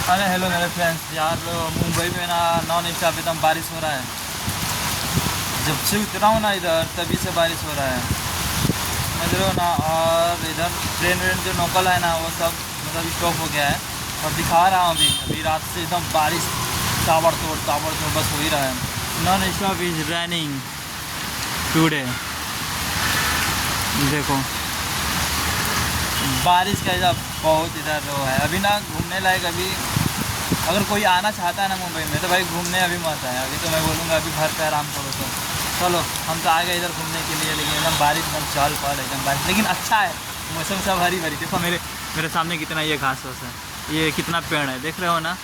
अरे हेलो मेरे फ्रेंड्स यार, मुंबई में ना नॉन स्टॉप एकदम बारिश हो रहा है। जब से उतरा हूँ ना इधर तभी से बारिश हो रहा है, समझ रहे हो ना। और इधर ट्रेन व्रेन जो लोकल है ना वो सब मतलब स्टॉप हो गया है। और दिखा रहा हूँ अभी अभी रात से एकदम बारिश ताबड़तोड़ बस हो ही रहा है। Non stop is running today. देखो बारिश का ऐसा बहुत इधर वो है। अभी ना घूमने लायक अभी अगर कोई आना चाहता है ना मुंबई में तो भाई घूमने अभी मत है। अभी तो मैं बोलूँगा अभी घर पे आराम करो। तो चलो हम तो आ गए इधर घूमने के लिए, लेकिन एकदम बारिश एकदम चल पड़ एकदम बारिश, लेकिन अच्छा है मौसम सब हरी भरी। देखो मेरे मेरे सामने कितना ये घास वास है, ये कितना पेड़ है देख रहे हो ना।